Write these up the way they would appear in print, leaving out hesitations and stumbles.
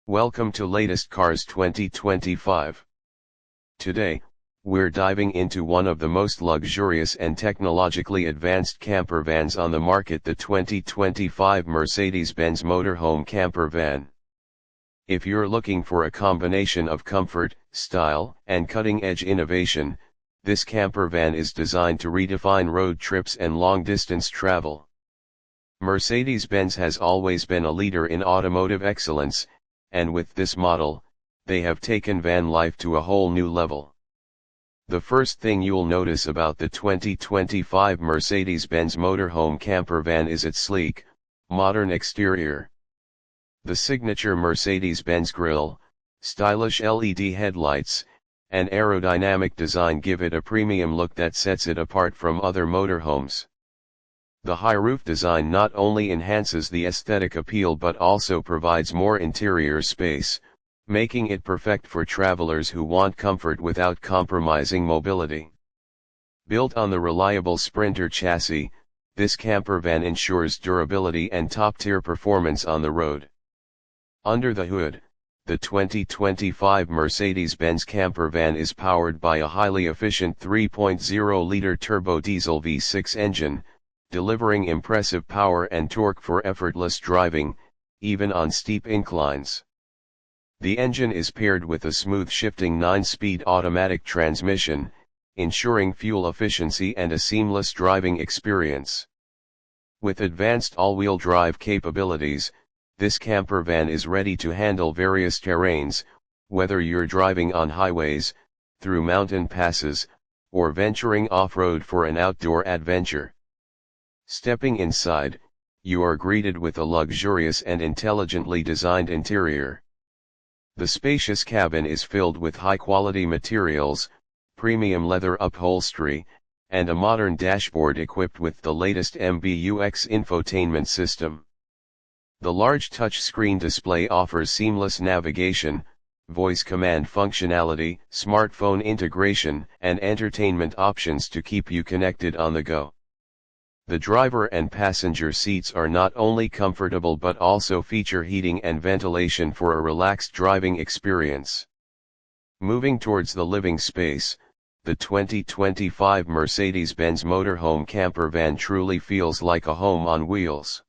Welcome to Latest Cars 2025. Today, we're diving into one of the most luxurious and technologically advanced camper vans on the market, the 2025 Mercedes-Benz Motorhome camper van. If you're looking for a combination of comfort, style, and cutting-edge innovation, this camper van is designed to redefine road trips and long-distance travel. Mercedes-Benz has always been a leader in automotive excellence, and with this model, they have taken van life to a whole new level. The first thing you'll notice about the 2025 Mercedes-Benz Motorhome camper van is its sleek, modern exterior. The signature Mercedes-Benz grille, stylish LED headlights, and aerodynamic design give it a premium look that sets it apart from other motorhomes. The high roof design not only enhances the aesthetic appeal but also provides more interior space, making it perfect for travelers who want comfort without compromising mobility. Built on the reliable Sprinter chassis, this camper van ensures durability and top-tier performance on the road. Under the hood, the 2025 Mercedes-Benz camper van is powered by a highly efficient 3.0-liter turbo diesel V6 engine, delivering impressive power and torque for effortless driving, even on steep inclines. The engine is paired with a smooth shifting 9-speed automatic transmission, ensuring fuel efficiency and a seamless driving experience. With advanced all-wheel drive capabilities, this camper van is ready to handle various terrains, whether you're driving on highways, through mountain passes, or venturing off-road for an outdoor adventure. Stepping inside, you are greeted with a luxurious and intelligently designed interior. The spacious cabin is filled with high-quality materials, premium leather upholstery, and a modern dashboard equipped with the latest MBUX infotainment system. The large touchscreen display offers seamless navigation, voice command functionality, smartphone integration, and entertainment options to keep you connected on the go. The driver and passenger seats are not only comfortable but also feature heating and ventilation for a relaxed driving experience. Moving towards the living space, the 2025 Mercedes-Benz Motorhome camper van truly feels like a home on wheels.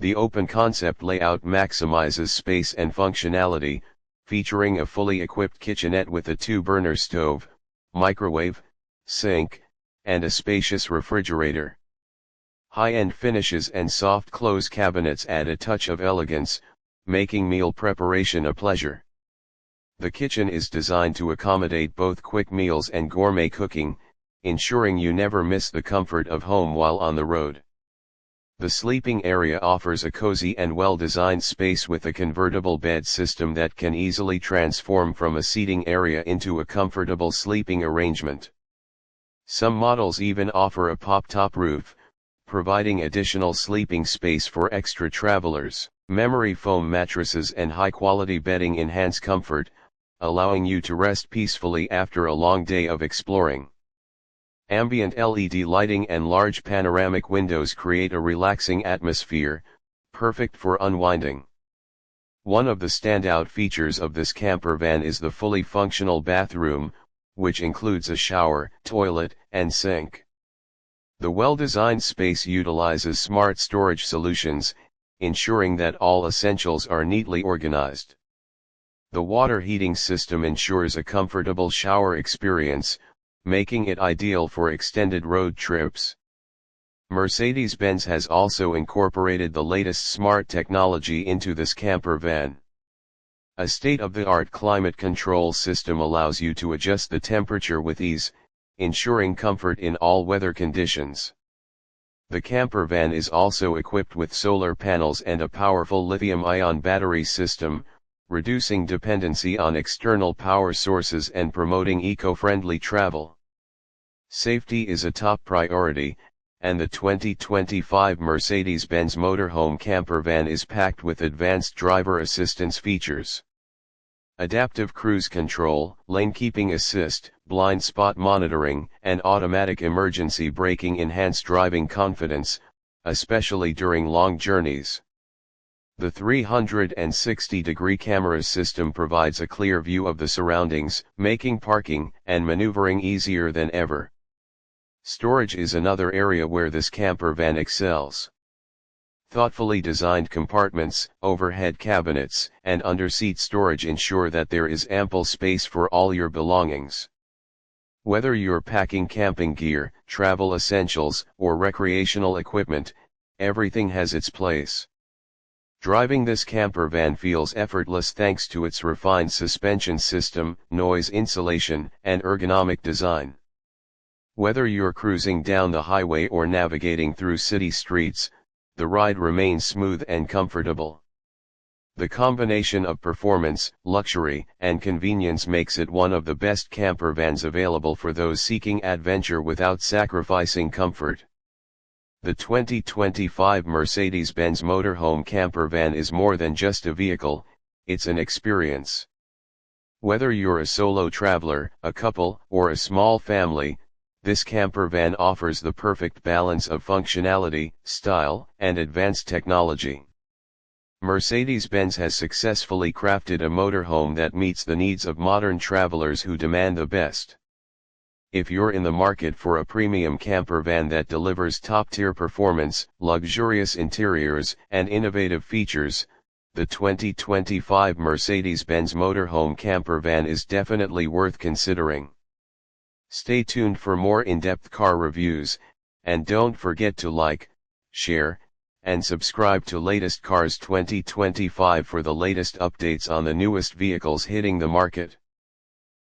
The open concept layout maximizes space and functionality, featuring a fully equipped kitchenette with a 2-burner stove, microwave, sink, and a spacious refrigerator. High-end finishes and soft close cabinets add a touch of elegance, making meal preparation a pleasure. The kitchen is designed to accommodate both quick meals and gourmet cooking, ensuring you never miss the comfort of home while on the road. The sleeping area offers a cozy and well-designed space with a convertible bed system that can easily transform from a seating area into a comfortable sleeping arrangement. Some models even offer a pop-top roof, providing additional sleeping space for extra travelers. Memory foam mattresses and high-quality bedding enhance comfort, allowing you to rest peacefully after a long day of exploring. Ambient LED lighting and large panoramic windows create a relaxing atmosphere, perfect for unwinding. One of the standout features of this camper van is the fully functional bathroom, which includes a shower, toilet, and sink. The well-designed space utilizes smart storage solutions, ensuring that all essentials are neatly organized. The water heating system ensures a comfortable shower experience, making it ideal for extended road trips. Mercedes-Benz has also incorporated the latest smart technology into this camper van. A state-of-the-art climate control system allows you to adjust the temperature with ease, ensuring comfort in all weather conditions. The camper van is also equipped with solar panels and a powerful lithium-ion battery system, reducing dependency on external power sources and promoting eco-friendly travel. Safety is a top priority, and the 2025 Mercedes-Benz Motorhome camper van is packed with advanced driver assistance features. Adaptive cruise control, lane keeping assist, blind spot monitoring, and automatic emergency braking enhance driving confidence, especially during long journeys. The 360-degree camera system provides a clear view of the surroundings, making parking and maneuvering easier than ever. Storage is another area where this camper van excels. Thoughtfully designed compartments, overhead cabinets, and under-seat storage ensure that there is ample space for all your belongings. Whether you're packing camping gear, travel essentials, or recreational equipment, everything has its place. Driving this camper van feels effortless thanks to its refined suspension system, noise insulation, and ergonomic design. Whether you're cruising down the highway or navigating through city streets, the ride remains smooth and comfortable. The combination of performance, luxury, and convenience makes it one of the best camper vans available for those seeking adventure without sacrificing comfort. The 2025 Mercedes-Benz Motorhome camper van is more than just a vehicle, it's an experience. Whether you're a solo traveler, a couple, or a small family, this camper van offers the perfect balance of functionality, style, and advanced technology. Mercedes-Benz has successfully crafted a motorhome that meets the needs of modern travelers who demand the best. If you're in the market for a premium camper van that delivers top-tier performance, luxurious interiors, and innovative features, the 2025 Mercedes-Benz Motorhome camper van is definitely worth considering. Stay tuned for more in-depth car reviews, and don't forget to like, share, and subscribe to Latest Cars 2025 for the latest updates on the newest vehicles hitting the market.